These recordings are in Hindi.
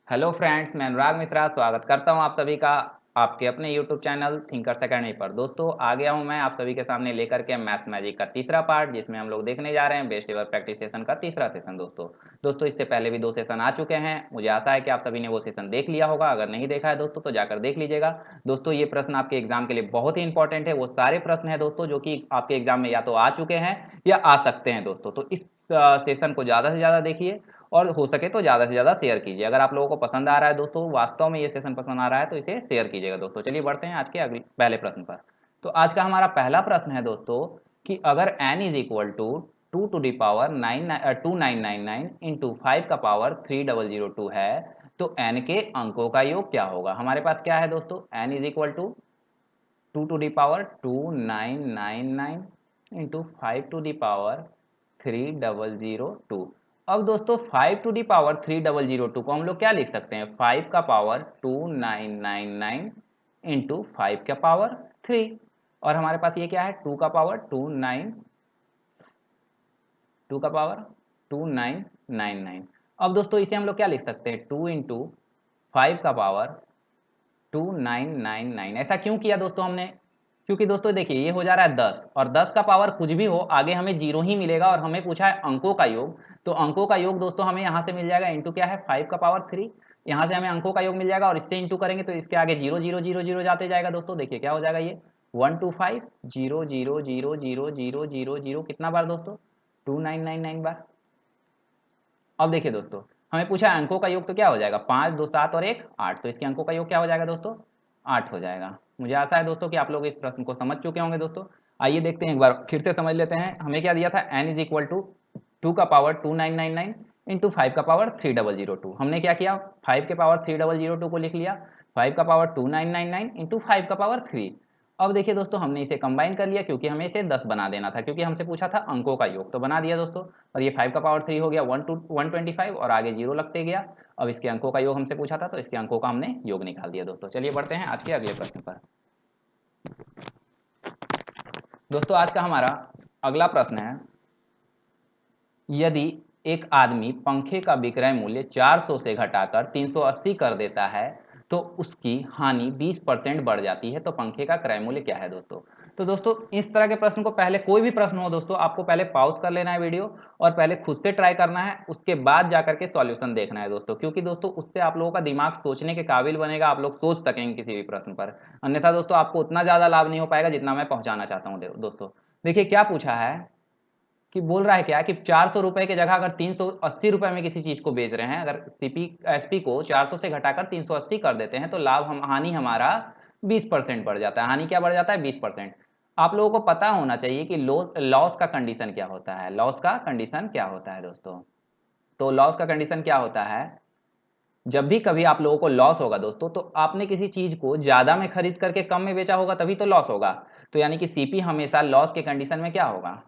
हेलो फ्रेंड्स, मैं अनुराग मिश्रा स्वागत करता हूं आप सभी का आपके अपने यूट्यूब चैनल थिंकर्स अकेडमी पर। दोस्तों आ गया हूं मैं आप सभी के सामने लेकर के मैथ्स मैजिक का तीसरा पार्ट, जिसमें हम लोग देखने जा रहे हैं बेस्ट एवर प्रैक्टिस सेशन का तीसरा सेशन। दोस्तों इससे पहले भी 2 सेशन आ चुके हैं। मुझे आशा है कि आप सभी ने वो सेशन देख लिया होगा। अगर नहीं देखा है दोस्तों तो जाकर देख लीजिएगा। दोस्तों ये प्रश्न आपके एग्जाम के लिए बहुत ही इंपॉर्टेंट है। वो सारे प्रश्न है दोस्तों जो कि आपके एग्जाम में या तो आ चुके हैं या आ सकते हैं दोस्तों। तो इस सेशन को ज़्यादा से ज़्यादा देखिए और हो सके तो ज़्यादा से ज़्यादा शेयर कीजिए। अगर आप लोगों को पसंद आ रहा है दोस्तों, वास्तव में ये सेशन पसंद आ रहा है, तो इसे शेयर कीजिएगा दोस्तों। चलिए बढ़ते हैं आज के अगले पहले प्रश्न पर। तो आज का हमारा पहला प्रश्न है दोस्तों कि अगर n is equal to 2 to the power 2999 into 5 का पावर 3002 है, तो n के अंकों का योग क्या होगा। हमारे पास क्या है दोस्तों, n is equal to 2 to the power 2999 into 5 to the power 3002। अब दोस्तों 5 टू दी पावर 3002 को हम लोग क्या लिख सकते हैं, 5 का पावर 2999 इंटू 5 का पावर 3। और हमारे पास ये क्या है, 2 का पावर 2 का पावर 2999। अब दोस्तों इसे हम लोग क्या लिख सकते हैं, 2 इंटू 5 का पावर 2999। ऐसा क्यों किया दोस्तों हमने, क्योंकि दोस्तों देखिए ये हो जा रहा है 10 और 10 का पावर कुछ भी हो आगे हमें जीरो ही मिलेगा, और हमें पूछा है अंकों का योग। तो अंकों का योग दोस्तों हमें यहाँ से मिल जाएगा, इंटू क्या है 5 का पावर 3। यहाँ से हमें अंकों का योग मिल जाएगा और इससे इंटू करेंगे तो इसके आगे जीरो जीरो जीरो जीरो जाते जाएगा दोस्तों। देखिए क्या हो जाएगा, ये 125 zero zero zero zero zero zero zero कितना बार दोस्तों, 2999 बार। अब देखिए दोस्तों हमें पूछा है अंकों का योग, तो क्या हो जाएगा, 5 2 7 और 1 8। तो इसके अंकों का योग क्या हो जाएगा दोस्तों, 8 हो जाएगा। मुझे आशा है दोस्तों कि आप लोग इस प्रश्न को समझ चुके होंगे दोस्तों। आइए देखते हैं, एक बार फिर से समझ लेते हैं। हमें क्या दिया था, n इज इक्वल टू 2 का पावर 2999 इंटू 5 का पावर 3002। हमने क्या किया, 5 के पावर 3002 को लिख लिया, 5 का पावर 2999 इंटू 5 का पावर 3। अब देखिए दोस्तों हमने इसे कंबाइन कर लिया, क्योंकि हमें इसे 10 बना देना था, क्योंकि हमसे पूछा था अंकों का योग, तो बना दिया दोस्तों। और ये 5 का पावर 3 हो गया 125 और आगे जीरो लगते गया। अब इसके अंकों का योग हमसे पूछा था, तो इसके अंकों का हमने योग निकाल दिया दोस्तों। चलिए बढ़ते हैं आज के अगले प्रश्न पर। दोस्तों आज का हमारा अगला प्रश्न है, यदि एक आदमी पंखे का विक्रय मूल्य 400 से घटाकर 380 कर देता है तो उसकी हानि 20% बढ़ जाती है, तो पंखे का क्रय मूल्य क्या है दोस्तों। तो दोस्तों इस तरह के प्रश्न को, पहले कोई भी प्रश्न हो दोस्तों, आपको पहले पॉज कर लेना है वीडियो और पहले खुद से ट्राई करना है, उसके बाद जाकर के सॉल्यूशन देखना है दोस्तों। क्योंकि दोस्तों उससे आप लोगों का दिमाग सोचने के काबिल बनेगा, आप लोग सोच सकेंगे किसी भी प्रश्न पर। अन्यथा दोस्तों आपको उतना ज़्यादा लाभ नहीं हो पाएगा जितना मैं पहुंचाना चाहता हूँ दोस्तों। देखिए क्या पूछा है, कि बोल रहा है क्या कि 400 रुपए की जगह अगर 380 रुपए में किसी चीज को बेच रहे हैं, अगर सीपी एसपी को 400 से घटाकर 380 कर देते हैं तो लाभ हम हानि हमारा 20% बढ़ जाता है। हानि क्या बढ़ जाता है, 20%। आप लोगों को पता होना चाहिए कि लॉस का कंडीशन क्या होता है, लॉस का कंडीशन क्या होता है दोस्तों। तो लॉस का कंडीशन क्या होता है, जब भी कभी आप लोगों को लॉस होगा दोस्तों, तो आपने किसी चीज को ज्यादा में खरीद करके कम में बेचा होगा, तभी तो लॉस होगा। तो यानी कि सीपी हमेशा लॉस के कंडीशन में क्या होगा,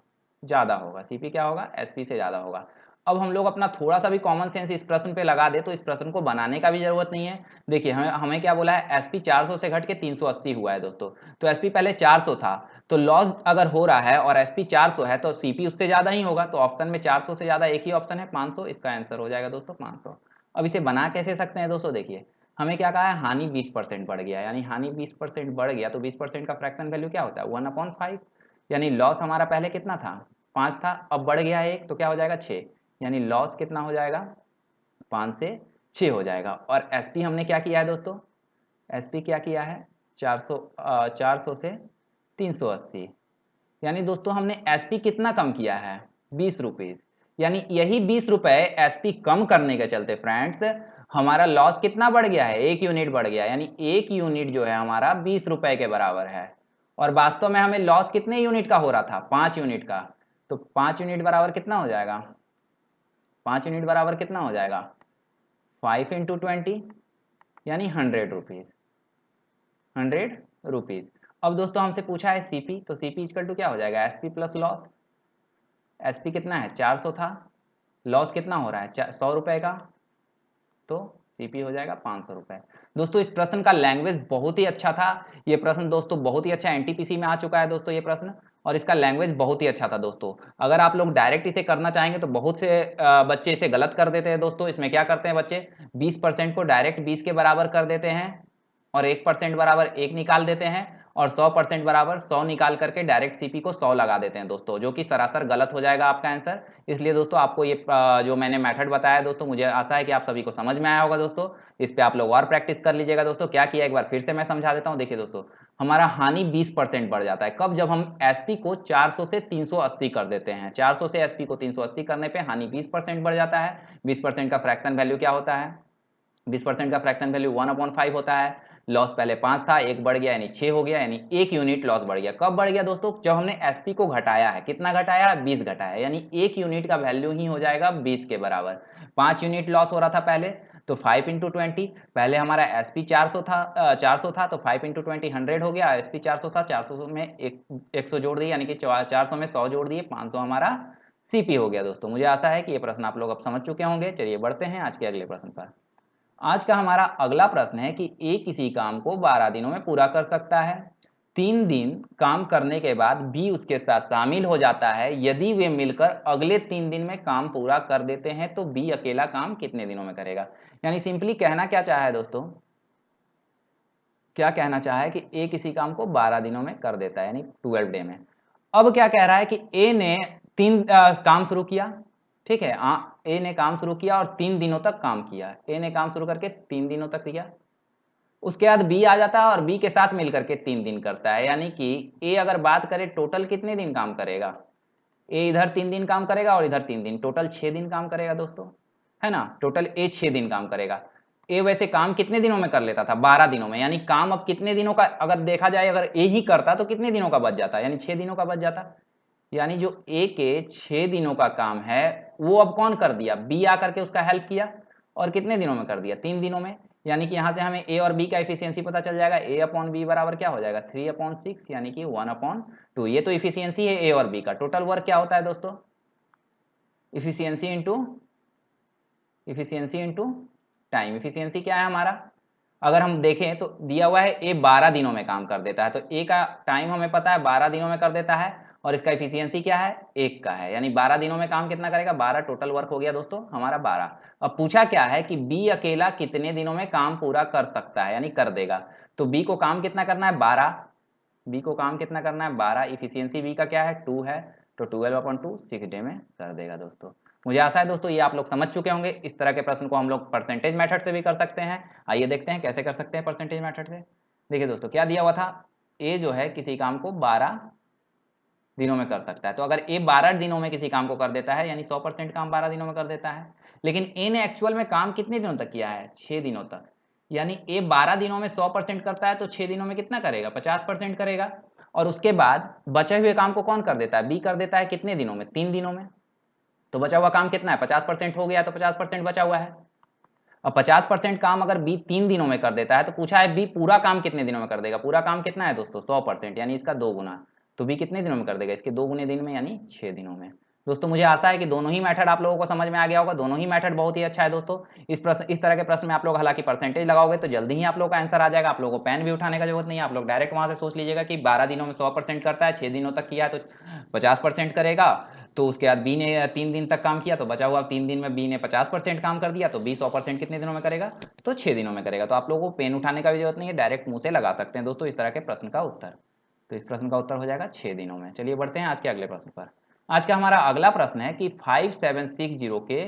ज्यादा होगा। सीपी क्या होगा, एसपी से ज्यादा होगा। अब हम लोग अपना थोड़ा सा भी कॉमन सेंस इस प्रश्न पे लगा दे तो इस प्रश्न को बनाने का भी जरूरत नहीं है। देखिए हमें हमें क्या बोला है, एसपी 400 से घट के 380 हुआ है दोस्तों। तो एसपी पहले 400 था, तो लॉस अगर हो रहा है और एसपी 400 है तो सीपी उससे ज्यादा ही होगा। तो ऑप्शन में 400 से ज्यादा एक ही ऑप्शन है, 500। इसका आंसर हो जाएगा दोस्तों 500। अब इसे बना कैसे सकते हैं दोस्तों, देखिए हमें क्या कहा है, हानि 20% बढ़ गया, यानी हानि 20% बढ़ गया तो 20% का फ्रैक्शन वैल्यू क्या होता है, 1/5। यानी लॉस हमारा पहले कितना था, 5 था, अब बढ़ गया 1 तो क्या हो जाएगा 6। यानी लॉस कितना हो जाएगा, 5 से 6 हो जाएगा। और एसपी हमने क्या किया है दोस्तों, एसपी क्या किया है, 400 से 380। यानी दोस्तों हमने एसपी कितना कम किया है, 20 रुपीज। यानी यही 20 रुपए एसपी कम करने के चलते फ्रेंड्स हमारा लॉस कितना बढ़ गया है, 1 यूनिट बढ़ गया। यानी 1 यूनिट जो है हमारा 20 रुपए के बराबर है। और वास्तव में हमें लॉस कितने यूनिट का हो रहा था, 5 यूनिट का। तो 5 यूनिट बराबर कितना हो जाएगा, 5 यूनिट बराबर कितना हो जाएगा, 5 इंटू 20 यानी 100 रुपीज, 100 रुपीज। अब दोस्तों हमसे पूछा है सीपी, तो सीपी इक्वल टू क्या हो जाएगा, एसपी प्लस लॉस। एसपी कितना है, 400 था, लॉस कितना हो रहा है 100 रुपए का, तो सीपी हो जाएगा 500 रुपए। दोस्तों इस प्रश्न का लैंग्वेज बहुत ही अच्छा था। ये प्रश्न दोस्तों बहुत ही अच्छा एनटीपीसी में आ चुका है दोस्तों ये प्रश्न। और इसका लैंग्वेज बहुत ही अच्छा था दोस्तों। अगर आप लोग डायरेक्ट इसे करना चाहेंगे तो बहुत से बच्चे इसे गलत कर देते हैं दोस्तों। इसमें क्या करते हैं बच्चे, 20% को डायरेक्ट 20 के बराबर कर देते हैं और 1% बराबर 1 निकाल देते हैं और 100% बराबर 100 निकाल करके डायरेक्ट सीपी को 100 लगा देते हैं दोस्तों, जो कि सरासर गलत हो जाएगा आपका आंसर। इसलिए दोस्तों आपको ये जो मैंने मेथड बताया दोस्तों, मुझे आशा है कि आप सभी को समझ में आया होगा दोस्तों। इस पे आप लोग और प्रैक्टिस कर लीजिएगा दोस्तों। क्या किया एक बार फिर से मैं समझा देता हूँ। देखिए दोस्तों, हमारा हानि 20% बढ़ जाता है कब, जब हम एसपी को 400 से 380 कर देते हैं। 400 से एसपी को 380 करने पे हानि 20% बढ़ जाता है। 20% का फ्रैक्शन वैल्यू क्या होता है, 20% का फ्रैक्शन वैल्यू 1/5 होता है। लॉस पहले 5 था, 1 बढ़ गया यानी 6 हो गया, यानी 1 यूनिट लॉस बढ़ गया। कब बढ़ गया दोस्तों, जब हमने एसपी को घटाया है। कितना घटाया है, 20 घटाया है, यानी 1 यूनिट का वैल्यू ही हो जाएगा 20 के बराबर। 5 यूनिट लॉस हो रहा था पहले, तो 5 × 20, पहले हमारा एसपी 400 था 400 था, तो 5 × 20 100 हो गया। एसपी 400 था, 400 में 100 जोड़ दिए, यानी कि 400 में 100 जोड़ दिए, 500 हमारा सीपी हो गया दोस्तों। मुझे आशा है कि ये प्रश्न आप लोग अब समझ चुके होंगे। चलिए बढ़ते हैं आज के अगले प्रश्न पर। आज का हमारा अगला प्रश्न है कि ए किसी काम को 12 दिनों में पूरा कर सकता है। 3 दिन काम करने के बाद बी उसके साथ शामिल हो जाता है। यदि वे मिलकर अगले 3 दिन में काम पूरा कर देते हैं तो बी अकेला काम कितने दिनों में करेगा। यानी सिंपली कहना क्या चाहा है दोस्तों, क्या कहना चाहा है कि ए किसी काम को 12 दिनों में कर देता है, यानी 12 डे में। अब क्या कह रहा है कि ए ने 3 काम शुरू किया, ठीक है। ए ने काम शुरू किया और 3 दिनों तक काम किया। ए ने काम शुरू करके 3 दिनों तक किया, उसके बाद बी आ जाता है और बी के साथ मिलकर के 3 दिन करता है। यानी कि ए अगर बात करें टोटल कितने दिन काम करेगा, ए इधर 3 दिन काम करेगा और इधर 3 दिन, टोटल 6 दिन काम करेगा दोस्तों, है ना। टोटल ए 6 दिन काम करेगा। ए वैसे काम कितने दिनों में कर लेता था, 12 दिनों में। यानी काम अब कितने दिनों का अगर देखा जाए, अगर ए ही करता तो कितने दिनों का बच जाता, यानी 6 दिनों का बच जाता। यानी जो ए के 6 दिनों का काम है वो अब कौन कर दिया, बी आकर के उसका हेल्प किया और कितने दिनों में कर दिया, 3 दिनों में। यानी कि यहाँ से हमें ए और बी का इफिशियंसी पता चल जाएगा। A/B बराबर क्या हो जाएगा, 3/6, यानी कि 1/2। ये तो इफिशियंसी है ए और बी का। टोटल वर्क क्या होता है दोस्तों, इफिशियंसी इंटू टाइम। इफिशियंसी क्या है हमारा, अगर हम देखें तो दिया हुआ है ए 12 दिनों में काम कर देता है, तो ए का टाइम हमें पता है 12 दिनों में कर देता है और इसका इफिशियंसी क्या है, 1 का है। यानी 12 दिनों में काम कितना करेगा, 12। टोटल वर्क हो गया दोस्तों हमारा 12। अब पूछा क्या है कि बी अकेला कितने दिनों में काम पूरा कर सकता है, यानी कर देगा। तो बी को काम कितना करना है, 12। बी को काम कितना करना है, 12। इफिशियंसी बी का क्या है, 2 है, तो 12/2 6 डे में कर देगा दोस्तों। मुझे आशा है दोस्तों ये आप लोग समझ चुके होंगे। इस तरह के प्रश्न को हम लोग परसेंटेज मेथड से भी कर सकते हैं। आइए देखते हैं कैसे कर सकते हैं परसेंटेज मेथड से। देखिए दोस्तों क्या दिया हुआ था, ए जो है किसी काम को 12 दिनों में कर सकता है। तो अगर ए 12 दिनों में किसी काम को कर देता है, यानी 100% काम 12 दिनों में कर देता है। लेकिन ए ने एक्चुअल में काम कितने दिनों तक किया है, 6 दिनों तक। यानी ए 12 दिनों में 100% करता है तो 6 दिनों में कितना करेगा, 50% करेगा। और उसके बाद बचे हुए काम को कौन कर देता है, बी कर देता है कितने दिनों में, 3 दिनों में। तो बचा हुआ काम कितना है, 50% हो गया, तो 50% बचा हुआ है। अब 50% काम अगर बी 3 दिनों में कर देता है तो पूछा है बी पूरा काम कितने दिनों में कर देगा। पूरा काम कितना है दोस्तों, 100%, यानी इसका 2 गुना। तो बी कितने दिनों में कर देगा, इसके 2 गुने दिन में, यानी 6 दिनों में। दोस्तों मुझे आशा है कि दोनों ही मेथड आप लोगों को समझ में आ गया होगा। दोनों ही मेथड बहुत ही अच्छा है दोस्तों। इस तरह के प्रश्न में आप लोग हालांकि परसेंटेज लगाओगे तो जल्दी ही आप लोग का आंसर आ जाएगा। आप लोगों को पेन भी उठाने का जरूरत नहीं है। आप लोग डायरेक्ट वहां से सोच लीजिएगा कि 12 दिनों में 100% करता है, 6 दिनों तक किया है तो 50% करेगा। तो उसके बाद बी ने 3 दिन तक काम किया तो बचा हुआ 3 दिन में बी ने 50% काम कर दिया, तो बी 100% कितने दिनों में करेगा, तो 6 दिनों में करेगा। तो आप लोगों को पेन उठाने का भी जरूरत नहीं है, डायरेक्ट मुंह से लगा सकते हैं दोस्तों इस तरह के प्रश्न का उत्तर। तो इस प्रश्न का उत्तर हो जाएगा 6 दिनों में। चलिए बढ़ते हैं आज के अगले प्रश्न पर। आज का हमारा अगला प्रश्न है कि 5760 के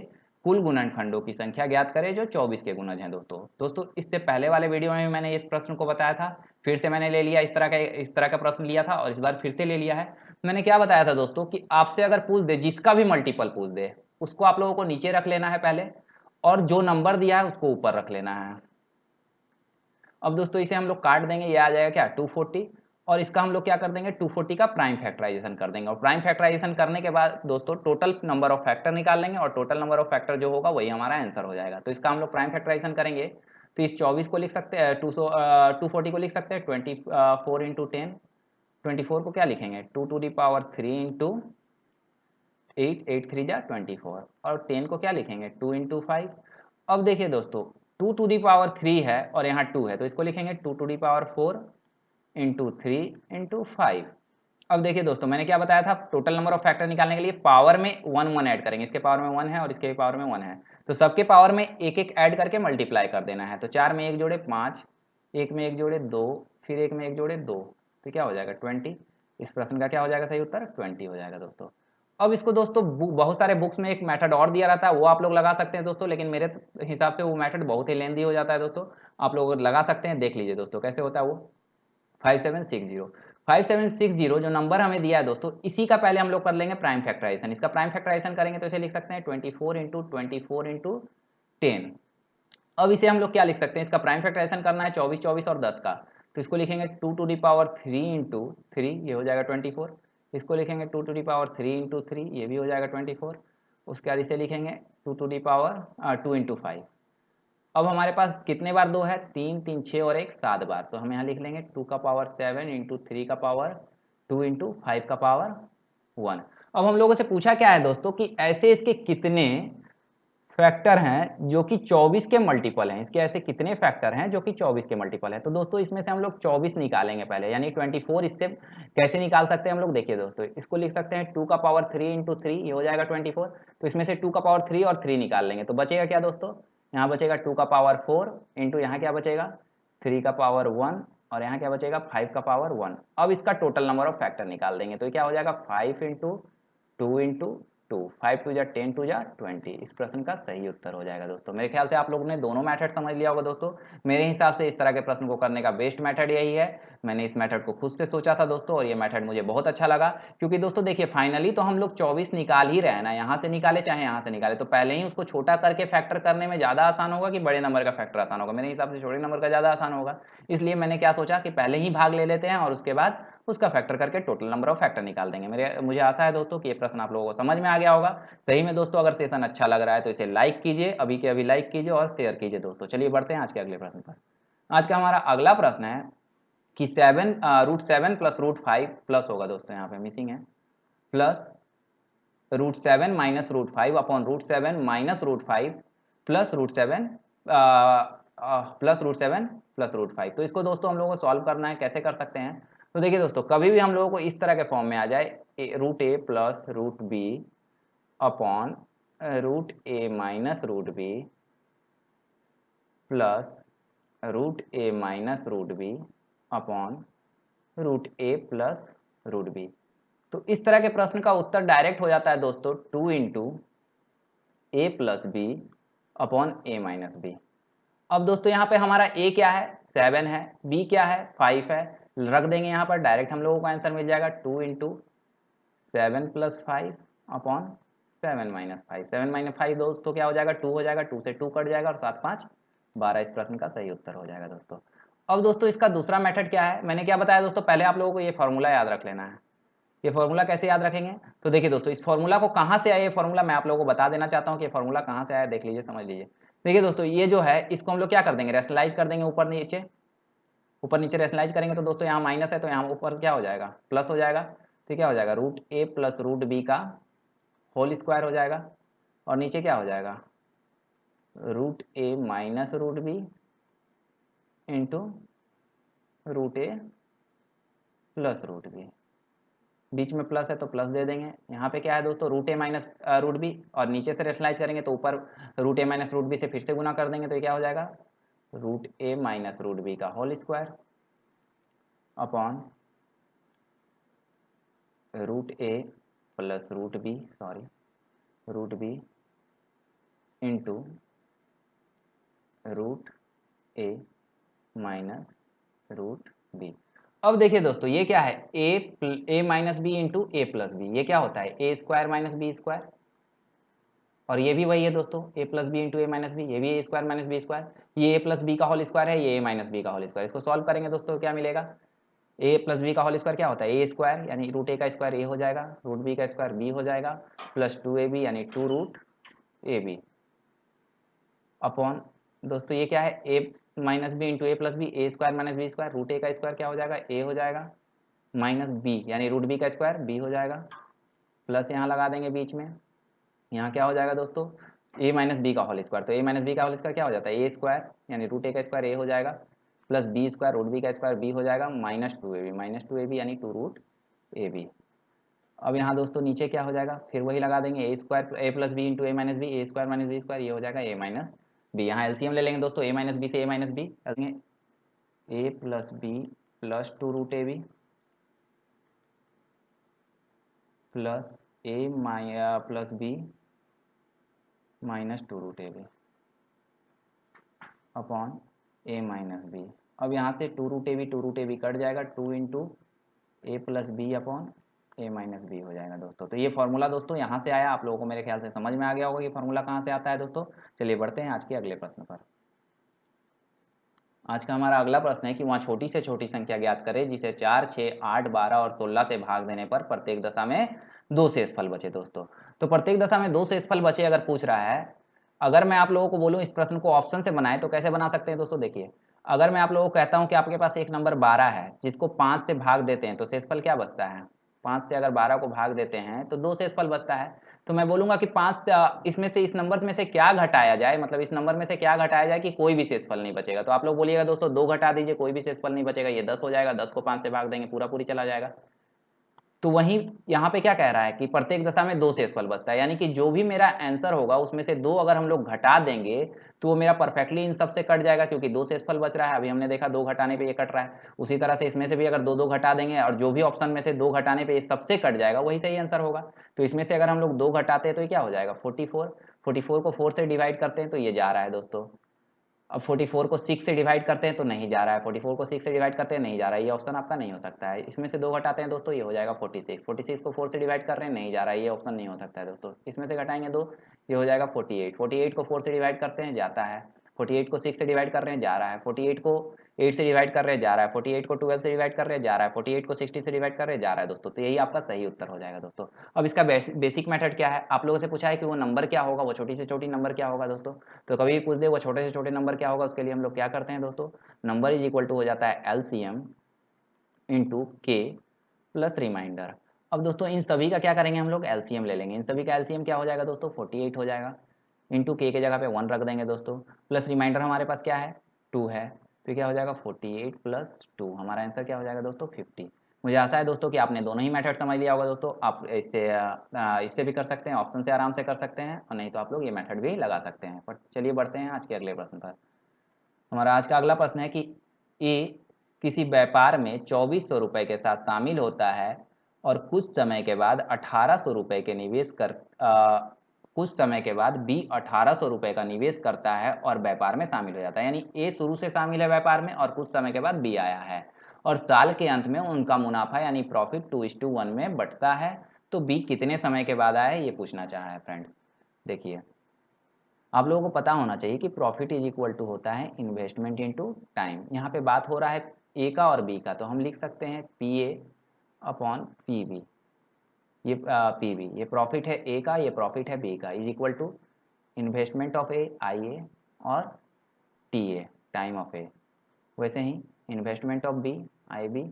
कुल गुणनखंडों की संख्या ज्ञात करें जो 24 के गुणज हैं दोस्तों इससे पहले वाले वीडियो में मैंने इस प्रश्न को बताया था, फिर से मैंने ले लिया, इस तरह का प्रश्न लिया था और इस बार फिर से ले लिया है। मैंने क्या बताया था दोस्तों कि आपसे अगर पूछ दे, जिसका भी मल्टीपल पूछ दे उसको आप लोगों को नीचे रख लेना है पहले, और जो नंबर दिया है उसको ऊपर रख लेना है। अब दोस्तों इसे हम लोग काट देंगे, ये आ जाएगा क्या, 240, और इसका हम लोग क्या कर देंगे, 240 का प्राइम फैक्टराइजेशन कर देंगे। और प्राइम फैक्टराइजेशन करने के बाद दोस्तों टोटल नंबर ऑफ फैक्टर निकाल लेंगे और टोटल नंबर ऑफ फैक्टर जो होगा वही हमारा आंसर हो जाएगा। तो इसका हम लोग प्राइम फैक्टराइजेशन करेंगे तो इस 24 को लिख सकते हैं, 240 को लिख सकते हैं 24 इंटू 10। 24 को क्या लिखेंगे, 2⁻³ इंटू 8, 8 3 जा 24, और 10 को क्या लिखेंगे, 2 इंटू 5। अब देखिए दोस्तों 2⁻³ है और यहाँ 2 है तो इसको लिखेंगे 2⁻4 इंटू 3 इंटू 5। अब देखिए दोस्तों, मैंने क्या बताया था, टोटल नंबर ऑफ फैक्टर निकालने के लिए पावर में 1 ऐड करेंगे। इसके पावर में 1 है और इसके पावर में 1 है, तो सबके पावर में एक एक ऐड करके मल्टीप्लाई कर देना है। तो 4 में 1 जोड़े 5, 1 में 1 जोड़े 2, फिर 1 में 1 जोड़े 2, तो क्या हो जाएगा 20। इस प्रश्न का क्या हो जाएगा सही उत्तर 20 हो जाएगा दोस्तों। अब इसको दोस्तों बहुत सारे बुक्स में एक मेथड और दिया रहता है, वो आप लोग लगा सकते हैं दोस्तों, लेकिन मेरे हिसाब से वो मेथड बहुत ही लेंदी हो जाता है दोस्तों। आप लोग लगा सकते हैं, देख लीजिए दोस्तों कैसे होता है वो। 5760 5760 जो नंबर हमें दिया है दोस्तों, इसी का पहले हम लोग कर लेंगे प्राइम फैक्टराइजेशन। इसका प्राइम फैक्टराइजेशन करेंगे तो इसे लिख सकते हैं 24 इंटू 24 इंटू 10। अब इसे हम लोग क्या लिख सकते हैं, इसका प्राइम फैक्टराइजेशन करना है 24 24 और 10 का, तो इसको लिखेंगे 2 टू दी पावर 3 इंटू 3, ये हो जाएगा 24। इसको लिखेंगे 2 टू दी पावर 3 इंटू 3, ये भी हो जाएगा 24। उसके बाद इसे लिखेंगे 2 टू दी पावर 2 इंटू 5। अब हमारे पास कितने बार 2 है, 3 3 6 और 1 7 बार, तो हम यहाँ लिख लेंगे 2 का पावर 7 इंटू 3 का पावर 2 इंटू 5 का पावर 1। अब हम लोगों से पूछा क्या है दोस्तों कि ऐसे इसके कितने फैक्टर हैं जो कि 24 के मल्टीपल हैं, इसके ऐसे कितने फैक्टर हैं जो कि 24 के मल्टीपल हैं। तो दोस्तों इसमें से हम लोग 24 निकालेंगे पहले, यानी 24 इससे कैसे निकाल सकते हैं हम लोग, देखिए दोस्तों इसको लिख सकते हैं 2 का पावर 3 इंटू 3, ये हो जाएगा 24। तो इसमें से 2 का पावर 3 और 3 निकाल लेंगे, तो बचेगा क्या दोस्तों, यहाँ बचेगा 2 का पावर 4 इंटू यहाँ क्या बचेगा 3 का पावर 1, और यहाँ क्या बचेगा 5 का पावर 1। अब इसका टोटल नंबर ऑफ फैक्टर निकाल देंगे, तो क्या हो जाएगा 5 इंटू 2 इंटू 2, 5 टू जा 10 टू जा 20। इस प्रश्न का सही उत्तर हो जाएगा दोस्तों। मेरे ख्याल से आप लोगों ने दोनों मेथड समझ लिया होगा दोस्तों। मेरे हिसाब से इस तरह के प्रश्न को करने का बेस्ट मेथड यही है। मैंने इस मेथड को खुद से सोचा था दोस्तों, और ये मेथड मुझे बहुत अच्छा लगा, क्योंकि दोस्तों देखिए फाइनली तो हम लोग 24 निकाल ही रहे हैं ना, यहाँ से निकाले चाहे यहाँ से निकाले, तो पहले ही उसको छोटा करके फैक्टर करने में ज़्यादा आसान होगा कि बड़े नंबर का फैक्टर आसान होगा। मेरे हिसाब से छोटे नंबर का ज़्यादा आसान होगा, इसलिए मैंने क्या सोचा कि पहले ही भाग ले लेते हैं और उसके बाद उसका फैक्टर करके टोटल नंबर ऑफ फैक्टर निकाल देंगे। मुझे आशा है दोस्तों कि ये प्रश्न आप लोगों को समझ में आ गया होगा। सही में दोस्तों, अगर सेशन अच्छा लग रहा है तो इसे लाइक कीजिए, अभी के अभी लाइक कीजिए और शेयर कीजिए दोस्तों। चलिए बढ़ते हैं आज के अगले प्रश्न पर। आज का हमारा अगला प्रश्न है कि √7 प्लस √5 प्लस होगा दोस्तों, यहाँ पे मिसिंग है, plus √7 minus √5 upon √7 minus √5 plus √7 plus √7 plus √5। तो इसको दोस्तों हम लोगों को सॉल्व करना है, कैसे कर सकते हैं। तो देखिए दोस्तों, कभी भी हम लोगों को इस तरह के फॉर्म में आ जाए, √a plus √b upon √a minus √b plus √a minus √b upon √a plus √b। तो इस तरह के प्रश्न का उत्तर डायरेक्ट हो जाता है दोस्तों 2 into A plus B upon A minus B. अब दोस्तों यहाँ पे हमारा a क्या है 7 है, b क्या है 5 है, रख देंगे यहाँ पर, डायरेक्ट हम लोगों को आंसर मिल जाएगा 2 into 7 plus 5 upon 7 minus 5। 7 minus 5 दोस्तों क्या हो जाएगा 2 हो जाएगा, 2 से 2 कट जाएगा और 7 5 12 इस प्रश्न का सही उत्तर हो जाएगा दोस्तों। अब दोस्तों इसका दूसरा मेथड क्या है, मैंने क्या बताया दोस्तों, पहले आप लोगों को ये फॉर्मूला याद रख लेना है। ये फॉर्मूला कैसे याद रखेंगे, तो देखिए दोस्तों इस फॉर्मूला को कहाँ से आया, ये फॉर्मूला मैं आप लोगों को बता देना चाहता हूँ कि ये फॉर्मूला कहाँ से आया, देख लीजिए समझ लीजिए। देखिए दोस्तों ये जो है इसको हम लोग क्या कर देंगे, रेशनलाइज कर देंगे, ऊपर नीचे रेशनलाइज करेंगे, तो दोस्तों यहाँ माइनस है तो यहाँ ऊपर क्या हो जाएगा प्लस हो जाएगा। तो क्या हो जाएगा √a प्लस √b का होल स्क्वायर हो जाएगा, और नीचे क्या हो जाएगा √a minus √b into √a plus √b। बीच में प्लस है तो प्लस दे देंगे। यहाँ पे क्या है दोस्तों √a माइनस √b, और नीचे से रेशनलाइज करेंगे तो ऊपर √a माइनस √b से फिर से गुना कर देंगे, तो ये क्या हो जाएगा √a माइनस √b का whole square upon √a plus √b into √a minus √b। अब देखिए दोस्तों ये क्या है a minus B into A plus B, ये क्या होता है A square minus B square, और ये भी वही है दोस्तों a plus B into A minus B, ये भी A square minus B square, ये a प्लस बी का होल स्क्वायर है, ये a माइनस बी का होल स्क्वायर। इसको सॉल्व करेंगे दोस्तों क्या मिलेगा, a प्लस बी का होल स्क्वायर क्या होता है ए स्क्वायर, यानी √a का स्क्वायर a हो जाएगा, √b का स्क्वायर b हो जाएगा, प्लस 2ab यानी 2√ab अपॉन दोस्तों ये क्या है a minus B into A plus B, A square minus B square, √a का स्क्वायर क्या हो जाएगा a हो जाएगा, माइनस b यानी √b का स्क्वायर b हो जाएगा, प्लस यहाँ लगा देंगे बीच में, यहाँ क्या हो जाएगा दोस्तों a माइनस बी का होल स्क्वायर, तो a माइनस बी का होल स्क्वायर क्या हो जाता है ए स्क्वायर यानी √a का स्क्वायर a हो जाएगा, प्लस b स्क्वायर √b का स्क्वायर b हो जाएगा, माइनस 2ab यानी 2√a। A B. अब यहाँ दोस्तों नीचे क्या हो जाएगा, फिर वही लगा देंगे A square A plus B into A minus B, A square minus B square, ये हो जाएगा ए माइनस बी। यहाँ एलसीएम ले लेंगे दोस्तों, ए माइनस बी से A minus B A plus B plus two root A B plus A plus B minus two root A B upon A minus B. अब यहाँ से two root A B cut जाएगा, two into A plus B upon A minus B हो जाएगा दोस्तों। तो ये फॉर्मूला दोस्तों यहाँ से आया, आप लोगों को मेरे ख्याल से समझ में आ गया होगा ये फॉर्मूला कहाँ से आता है दोस्तों। चलिए बढ़ते हैं आज के अगले प्रश्न पर। आज का हमारा अगला प्रश्न है कि वहाँ छोटी से छोटी संख्या ज्ञात करें जिसे 4, 6, 8, 12 और 16 से भाग देने पर प्रत्येक दशा में 2 शेषफल बचे दोस्तों। तो प्रत्येक दशा में 2 शेषफल बचे अगर पूछ रहा है, अगर मैं आप लोगों को बोलूँ इस प्रश्न को ऑप्शन से बनाए तो कैसे बना सकते हैं दोस्तों। देखिए, अगर मैं आप लोगों को कहता हूँ कि आपके पास एक नंबर 12 है जिसको 5 से भाग देते हैं तो शेषफल क्या बचता है, 5 से अगर 12 को भाग देते हैं तो 2 शेषफल बचता है। तो मैं बोलूँगा कि 5 इसमें से इस नंबर में से क्या घटाया जाए, मतलब इस नंबर में से क्या घटाया जाए कि कोई भी शेषफल नहीं बचेगा। तो आप लोग बोलिएगा दोस्तों 2 घटा दीजिए, कोई भी शेषफल नहीं बचेगा, ये 10 हो जाएगा, 10 को 5 से भाग देंगे पूरा पूरी चला जाएगा। तो वहीं यहाँ पे क्या कह रहा है कि प्रत्येक दशा में 2 शेषफल बचता है, यानी कि जो भी मेरा आंसर होगा उसमें से 2 अगर हम लोग घटा देंगे तो वो मेरा परफेक्टली इन सब से कट जाएगा, क्योंकि 2 शेषफल बच रहा है। अभी हमने देखा 2 घटाने पे ये कट रहा है, उसी तरह से इसमें से भी अगर 2 घटा देंगे और जो भी ऑप्शन में से 2 घटाने पे ये सबसे कट जाएगा वही सही आंसर होगा। तो इसमें से अगर हम लोग 2 घटाते हैं तो ये क्या हो जाएगा 44, 44 को 4 से डिवाइड करते हैं तो ये जा रहा है दोस्तों। अब 44 को 6 से डिवाइड करते हैं तो नहीं जा रहा है, 44 को 6 से डिवाइड करते हैं नहीं जा रहा है, ये ऑप्शन आपका नहीं हो सकता है। इसमें से 2 घटाते हैं दोस्तों, ये हो जाएगा 46, 46 को 4 से डिवाइड कर रहे हैं नहीं जा रहा है, ये ऑप्शन नहीं हो सकता है दोस्तों। इसमें से घटाएंगे 2, ये हो जाएगा 48, 48 को 4 से डिवाइड करते हैं जाता है, 48 को 6 से डिवाइड कर रहे हैं जा रहा है, 48 को 8 से डिवाइड कर रहे हैं जा रहा है, 48 को 12 से डिवाइड कर रहे हैं जा रहा है, 48 को 60 से डिवाइड कर रहे हैं जा रहा है दोस्तों। तो यही आपका सही उत्तर हो जाएगा दोस्तों। अब इसका बेसिक मेथड क्या है, आप लोगों से पूछा है कि वो नंबर क्या होगा, वो छोटी से छोटी नंबर क्या होगा दोस्तों। तो कभी भी पूछ दे वो छोटे से छोटे नंबर क्या होगा, उसके लिए हम लोग क्या करते हैं दोस्तों, नंबर इज इक्वल टू हो जाता है एलसीएम इंटू के प्लस रिमाइंडर। अब दोस्तों इन सभी का क्या करेंगे, हम लोग एलसीएम ले लेंगे। इन सभी का एलसीएम क्या हो जाएगा दोस्तों 48 हो जाएगा, इंटू के जगह पे 1 रख देंगे दोस्तों, प्लस रिमाइंडर हमारे पास क्या है 2 है, तो क्या हो जाएगा 48 प्लस 2, हमारा आंसर क्या हो जाएगा दोस्तों 50। मुझे आशा है दोस्तों कि आपने दोनों ही मेथड समझ लिया होगा दोस्तों। आप इससे भी कर सकते हैं, ऑप्शन से आराम से कर सकते हैं, और नहीं तो आप लोग ये मेथड भी लगा सकते हैं। पर चलिए बढ़ते हैं आज के अगले प्रश्न पर। हमारा आज का अगला प्रश्न है कि ए किसी व्यापार में 2400 रुपये के साथ शामिल होता है और कुछ समय के बाद 1800 रुपये के निवेश कर कुछ समय के बाद बी 1800 रुपये का निवेश करता है और व्यापार में शामिल हो जाता है। यानी ए शुरू से शामिल है व्यापार में और कुछ समय के बाद बी आया है, और साल के अंत में उनका मुनाफा यानी प्रॉफिट 2:1 में बंटता है। तो बी कितने समय के बाद आया है ये पूछना चाहा है फ्रेंड्स। देखिए, आप लोगों को पता होना चाहिए कि प्रॉफिट इज इक्वल टू होता है इन्वेस्टमेंट इनटू टाइम। यहाँ पे बात हो रहा है ए का और बी का, तो हम लिख सकते हैं P A upon P B. ये पी बी ये प्रॉफिट है ए का, ये प्रॉफिट है बी का, is equal to investment of A I A और T A time of A. वैसे ही investment of B I B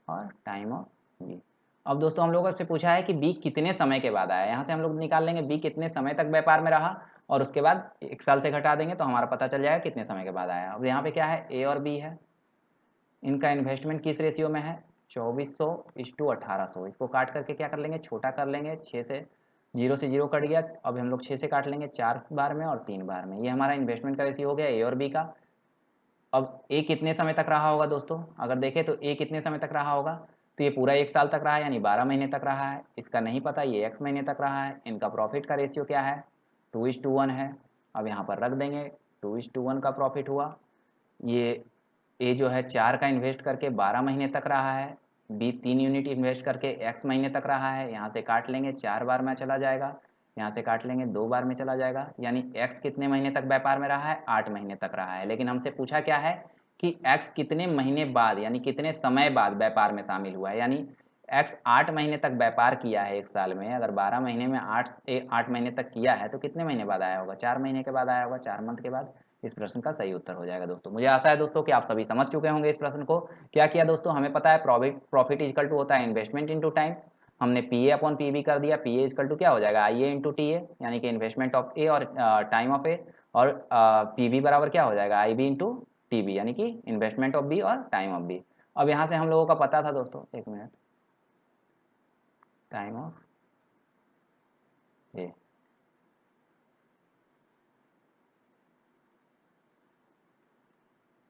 और टाइम ऑफ बी। अब दोस्तों हम लोगों से पूछा है कि बी कितने समय के बाद आया, यहाँ से हम लोग निकाल लेंगे बी कितने समय तक व्यापार में रहा और उसके बाद 1 साल से घटा देंगे तो हमारा पता चल जाएगा कितने समय के बाद आया। अब यहाँ पे क्या है ए और बी है, इनका इन्वेस्टमेंट किस रेशियो में है 2400:1800। इसको काट करके क्या कर लेंगे छोटा कर लेंगे, 6 से 0 से 0 कट गया, अब हम लोग 6 से काट लेंगे 4 बार में और 3 बार में। ये हमारा इन्वेस्टमेंट का रेशियो हो गया ए और बी का। अब ए कितने समय तक रहा होगा दोस्तों, अगर देखें तो ए कितने समय तक रहा होगा, तो ये पूरा 1 साल तक रहा है यानी 12 महीने तक रहा है। इसका नहीं पता, ये x महीने तक रहा है। इनका प्रॉफिट का रेशियो क्या है 2:1 है। अब यहाँ पर रख देंगे 2:1 का प्रॉफिट हुआ। ये ए जो है 4 का इन्वेस्ट करके 12 महीने तक रहा है, बी 3 यूनिट इन्वेस्ट करके x महीने तक रहा है। यहाँ से काट लेंगे 4 बार में चला जाएगा, यहाँ से काट लेंगे 2 बार में चला जाएगा, यानी x कितने महीने तक व्यापार में रहा है 8 महीने तक रहा है। लेकिन हमसे पूछा क्या है कि x कितने महीने बाद यानी कितने समय बाद व्यापार में शामिल हुआ है, यानी x 8 महीने तक व्यापार किया है 1 साल में, अगर 12 महीने में 8 महीने तक किया है तो कितने महीने बाद आया होगा 4 महीने के बाद आया होगा, 4 मंथ के बाद। इस प्रश्न का सही उत्तर हो जाएगा दोस्तों। मुझे आशा है दोस्तों कि आप सभी समझ चुके होंगे इस प्रश्न को। क्या किया दोस्तों, हमें पता है प्रॉफिट इजकल टू होता है इन्वेस्टमेंट इनटू टाइम, हमने P A upon P B कर दिया। पी ए इजकल टू क्या हो जाएगा आई ए इंटू टी ए, यानी कि इन्वेस्टमेंट ऑफ ए और टाइम ऑफ ए, और पी बी बराबर क्या हो जाएगा आई बी इंटू टी बी, यानी कि इन्वेस्टमेंट ऑफ बी और टाइम ऑफ बी। अब यहाँ से हम लोगों का पता था दोस्तों, एक minute, time of A,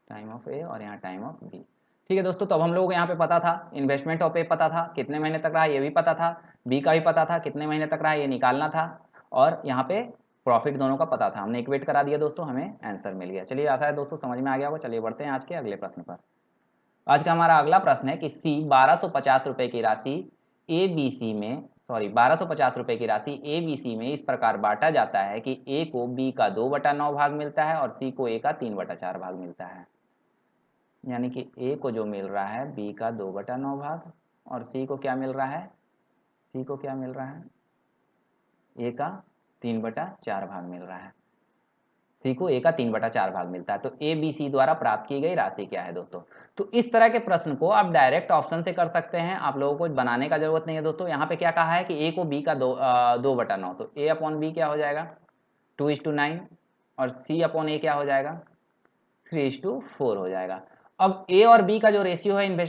time of A और यहाँ टाइम ऑफ बी। ठीक है दोस्तों, तो अब हम लोगों को यहाँ पे पता था इन्वेस्टमेंट ऑफ ए पता था कितने महीने तक रहा ये भी पता था, बी का भी पता था कितने महीने तक रहा ये निकालना था, और यहाँ पे प्रॉफिट दोनों का पता था, हमने इक्वेट करा दिया दोस्तों, हमें आंसर मिल गया। चलिए आशा है दोस्तों समझ में आ गया होगा। चलिए बढ़ते हैं आज के अगले प्रश्न पर। आज का हमारा अगला प्रश्न है कि सी 1250 रुपये की राशि ए बी सी में 1250 रुपये की राशि ए बी सी में इस प्रकार बांटा जाता है कि ए को बी का 2/9 भाग मिलता है और सी को ए का 3/4 भाग मिलता है। यानी कि ए को जो मिल रहा है बी का 2/9 भाग, और सी को क्या मिल रहा है, सी को क्या मिल रहा है, ए का 3/4 भाग मिल रहा है। सी को ए का 3/4 भाग मिलता है। तो ए बी सी द्वारा प्राप्त की गई राशि क्या है दोस्तों। तो इस तरह के प्रश्न को आप डायरेक्ट ऑप्शन से कर सकते हैं, आप लोगों को बनाने का जरूरत नहीं है दोस्तों। यहाँ पे क्या कहा है कि ए को बी का 2/9, तो ए अपॉन बी क्या हो जाएगा 2:9, और सी अपॉन ए क्या हो जाएगा 3:4 हो जाएगा। अब ए और बी का जो रेशियो है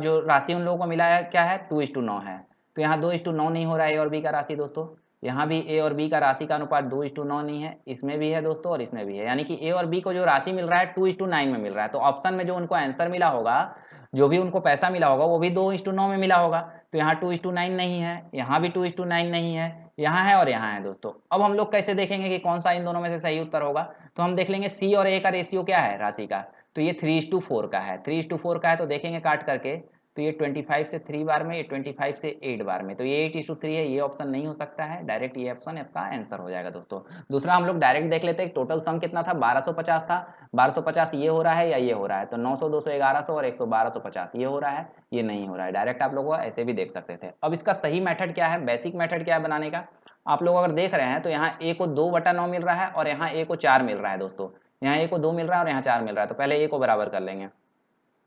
जो राशि उन लोगों को मिला है क्या है 2:9 है। तो यहाँ 2:9 नहीं हो रहा है ए और बी का राशि दोस्तों, यहाँ भी ए और बी का राशि का अनुपात 2:9 नहीं है, इसमें भी है दोस्तों और इसमें भी है। यानी कि ए और बी को जो राशि मिल रहा है 2:9 में मिल रहा है। तो ऑप्शन में जो उनको आंसर मिला होगा, जो भी उनको पैसा मिला होगा वो भी 2:9 में मिला होगा। तो यहाँ 2:9 नहीं है, यहाँ भी 2:9 नहीं है, यहाँ है और यहाँ है दोस्तों। अब हम लोग कैसे देखेंगे कि कौन सा इन दोनों में से सही उत्तर होगा। तो हम देख लेंगे सी और ए का रेशियो क्या है राशि का, तो ये 3:4 का है, 3:4 का है। तो देखेंगे काट करके, तो ये 25 से 3 बार में, ये 25 से 8 बार में, तो ये 8:3 है, ये ऑप्शन नहीं हो सकता है, डायरेक्ट ये ऑप्शन आपका आंसर हो जाएगा दोस्तों। दूसरा हम लोग डायरेक्ट देख लेते हैं टोटल सम कितना था 1250 था, 1250 ये हो रहा है या ये हो रहा है, तो 900 200 1100 और 100 1250 ये हो रहा है, ये नहीं हो रहा है। डायरेक्ट आप लोगों को ऐसे भी देख सकते थे। अब इसका सही मेथड क्या है, बेसिक मेथड क्या है बनाने का, आप लोग अगर देख रहे हैं तो यहाँ ए को 2/9 मिल रहा है और यहाँ ए को 4 मिल रहा है दोस्तों, यहाँ ए को 2 मिल रहा है और यहाँ 4 मिल रहा है। तो पहले ए को बराबर कर लेंगे,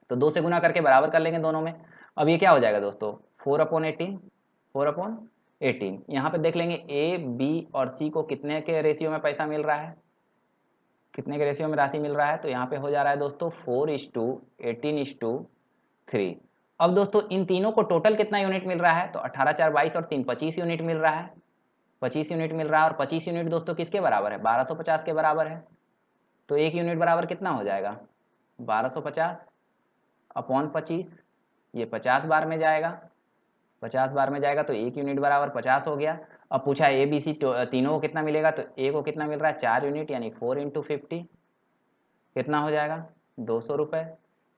तो 2 से गुना करके बराबर कर लेंगे दोनों में। अब ये क्या हो जाएगा दोस्तों 4/18, 4/18। यहाँ पे देख लेंगे ए बी और सी को कितने के रेशियो में पैसा मिल रहा है, कितने के रेशियो में राशि मिल रहा है, तो यहाँ पे हो जा रहा है दोस्तों 4:18:3। अब दोस्तों इन तीनों को टोटल कितना यूनिट मिल रहा है, तो 18 4 22 और 3 25 यूनिट मिल रहा है, 25 यूनिट मिल रहा है। और 25 यूनिट दोस्तों किसके बराबर है 1250 के बराबर है। तो एक यूनिट बराबर कितना हो जाएगा 1250 अपॉन 25, ये 50 बार में जाएगा, 50 बार में जाएगा तो एक यूनिट बराबर 50 हो गया। अब पूछा ए बी सी तीनों को कितना मिलेगा, तो ए को कितना मिल रहा है 4 यूनिट, यानी 4 × 50 कितना हो जाएगा 200 रुपये।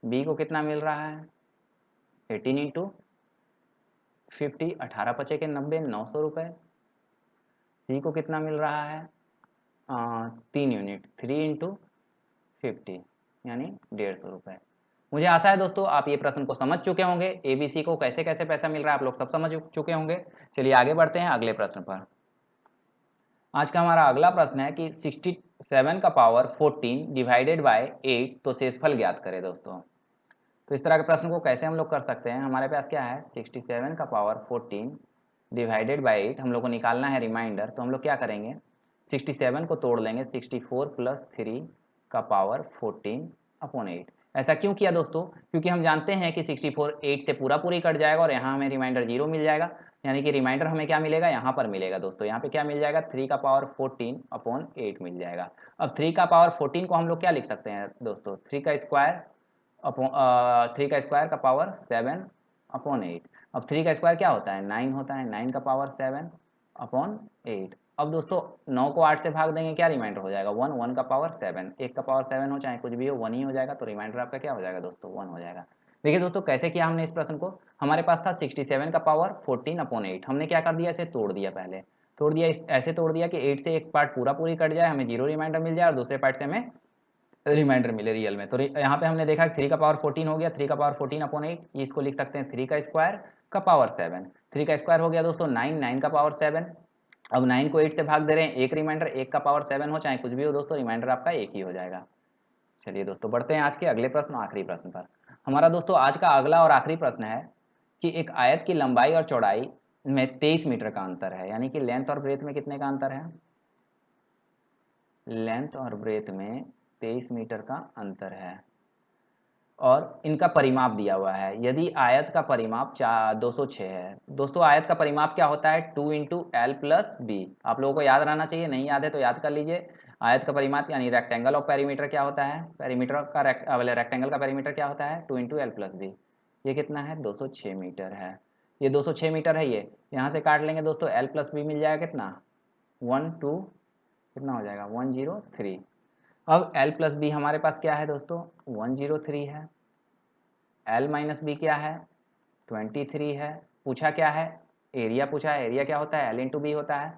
बी को कितना मिल रहा है 18 × 50, 18 पचे के 90, 900 रुपये। सी को कितना मिल रहा है 3 यूनिट, 3 × 50 यानी 150 रुपये। मुझे आशा है दोस्तों आप ये प्रश्न को समझ चुके होंगे, एबीसी को कैसे कैसे पैसा मिल रहा है आप लोग सब समझ चुके होंगे। चलिए आगे बढ़ते हैं अगले प्रश्न पर। आज का हमारा अगला प्रश्न है कि 67 का पावर 14 डिवाइडेड बाय 8 तो शेषफल ज्ञात करें दोस्तों। तो इस तरह के प्रश्न को कैसे हम लोग कर सकते हैं, हमारे पास क्या है 67 का पावर 14 डिवाइडेड बाय 8 हम लोग को निकालना है रिमाइंडर। तो हम लोग क्या करेंगे 67 को तोड़ लेंगे, 64 + 3 का पावर 14/8। ऐसा क्यों किया दोस्तों, क्योंकि हम जानते हैं कि 64 8 से पूरा पूरी कट जाएगा और यहाँ हमें रिमाइंडर 0 मिल जाएगा, यानी कि रिमाइंडर हमें क्या मिलेगा यहाँ पर मिलेगा दोस्तों। यहाँ पे क्या मिल जाएगा 3 का पावर 14/8 मिल जाएगा। अब 3 का पावर 14 को हम लोग क्या लिख सकते हैं दोस्तों 3 का स्क्वायर का पावर 7/8। अब 3 का स्क्वायर क्या होता है 9 होता है, 9 का पावर 7/8। अब दोस्तों 9 को 8 से भाग देंगे क्या रिमाइंडर हो जाएगा 1, 1 का पावर 7, 1 का पावर 7 हो चाहे कुछ भी हो 1 ही हो जाएगा। तो रिमाइंडर आपका क्या हो जाएगा दोस्तों 1 हो जाएगा। देखिए दोस्तों कैसे किया हमने इस प्रश्न को, हमारे पास था 67 का पावर 14/8, हमने क्या कर दिया इसे तोड़ दिया, पहले तोड़ दिया ऐसे तोड़ दिया कि 8 से एक पार्ट पूरा पूरी कट जाए, हमें 0 रिमाइंडर मिल जाए और दूसरे पार्ट से हमें रिमाइंडर मिले रियल में। तो यहाँ पे हमने देखा 3 का पावर 14 हो गया, 3 का पावर 14/8, इसको लिख सकते हैं 3 का स्क्वायर का पावर 7। 3 का स्क्वायर हो गया दोस्तों 9, 9 का पावर 7। अब 9 को 8 से भाग दे रहे हैं, एक रिमाइंडर 1 का पावर 7 हो चाहे कुछ भी हो दोस्तों, रिमाइंडर आपका एक ही हो जाएगा। चलिए दोस्तों बढ़ते हैं आज के अगले प्रश्न आखिरी प्रश्न पर। हमारा दोस्तों आज का अगला और आखिरी प्रश्न है कि एक आयत की लंबाई और चौड़ाई में 23 मीटर का अंतर है, यानी कि लेंथ और ब्रेथ में कितने का अंतर है, लेंथ और ब्रेथ में 23 मीटर का अंतर है। और इनका परिमाप दिया हुआ है। यदि आयत का परिमाप 206 है। दोस्तों आयत का परिमाप क्या होता है? 2 इंटू एल प्लस बी। आप लोगों को याद रहना चाहिए, नहीं याद है तो याद कर लीजिए। आयत का परिमाप यानी रेक्टेंगल ऑफ पेरीमीटर क्या होता है? पेरीमीटर का रेक्टेंगल का पेरीमीटर क्या होता है? 2 इंटू एल प्लस बी। ये कितना है? 206 मीटर है। ये 206 मीटर है। ये यहाँ से काट लेंगे दोस्तों, एल प्लस बी मिल जाएगा कितना? 1 2 कितना हो जाएगा? 103। अब एल प्लस बी हमारे पास क्या है दोस्तों? 103 है। एल माइनस बी क्या है? 23 है। पूछा क्या है? एरिया पूछा है। एरिया क्या होता है? एल इंटू बी होता है।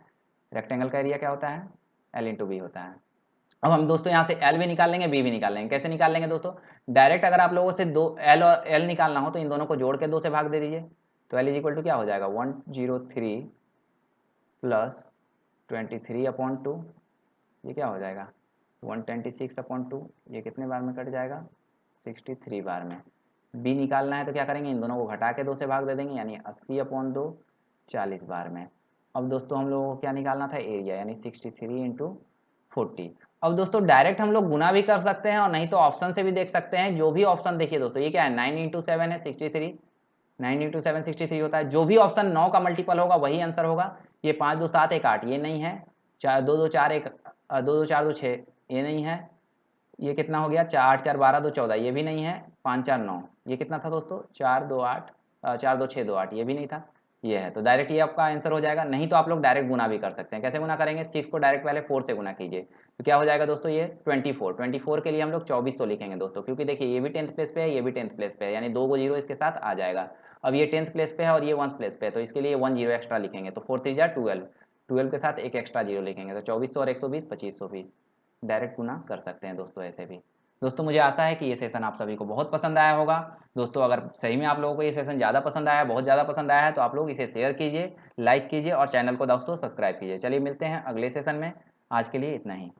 रेक्टेंगल का एरिया क्या होता है? एल इंटू बी होता है। अब हम दोस्तों यहाँ से एल भी निकाल लेंगे, बी भी निकाल लेंगे। कैसे निकाल लेंगे दोस्तों? डायरेक्ट अगर आप लोगों से दो एल और एल निकालना हो तो इन दोनों को जोड़ के 2 से भाग दे दीजिए। तो एल इज इक्वल टू क्या हो जाएगा? 103 प्लस 23/2। ये क्या हो जाएगा? 126/2। ये कितने बार में कट जाएगा? 63 बार में। बी निकालना है तो क्या करेंगे? इन दोनों को घटा के 2 से भाग दे देंगे, यानी 80/2 40 बार में। अब दोस्तों हम लोगों को क्या निकालना था? एरिया, यानी 63 इंटू 40। अब दोस्तों डायरेक्ट हम लोग गुना भी कर सकते हैं और नहीं तो ऑप्शन से भी देख सकते हैं। जो भी ऑप्शन देखिए दोस्तों, ये क्या है? 9 इंटू 7 है 63। 9 इंटू 7 63 होता है। जो भी ऑप्शन 9 का मल्टीपल होगा वही आंसर होगा। ये 5 2 7 1 8 ये नहीं है। 4 2 2 4 1 2 2 4 2 6 ये नहीं है। ये कितना हो गया? 4 8 4 12 2 14 ये भी नहीं है। 5 4 9 ये कितना था दोस्तों? 4 2 8 4 2 6 2 8 ये भी नहीं था। ये है, तो डायरेक्ट ये आपका आंसर हो जाएगा। नहीं तो आप लोग डायरेक्ट गुना भी कर सकते हैं। कैसे गुना करेंगे? 6 को डायरेक्ट पहले 4 से गुना कीजिए तो क्या हो जाएगा दोस्तों? ये 24 के लिए हम लोग 24 तो लिखेंगे दोस्तों, क्योंकि देखिए ये भी 10th प्लेस पे है, ये भी 10th प्लेस पे है, यानी 2 को 0 इसके साथ आ जाएगा। अब ये 10th प्लेस पे है और ये 1st प्लेस पे है, तो इसके लिए 1 0 एक्स्ट्रा लिखेंगे। तो 4 3 जा 12, 12 के साथ एक एक्स्ट्रा 0 लिखेंगे, तो 2400 और 120 2520। डायरेक्ट गुना कर सकते हैं दोस्तों ऐसे भी। दोस्तों मुझे आशा है कि ये सेशन आप सभी को बहुत पसंद आया होगा। दोस्तों अगर सही में आप लोगों को ये सेशन ज़्यादा पसंद आया, बहुत ज़्यादा पसंद आया है, तो आप लोग इसे शेयर कीजिए, लाइक कीजिए और चैनल को दोस्तों सब्सक्राइब कीजिए। चलिए मिलते हैं अगले सेशन में। आज के लिए इतना ही।